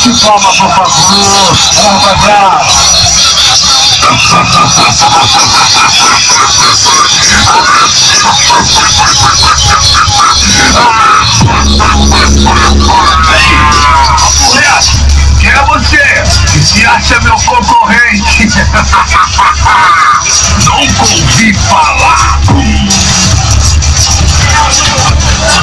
Bate palma, por favor. Vamos pra quem é você? Que se acha meu concorrente? Nunca ouvi falar.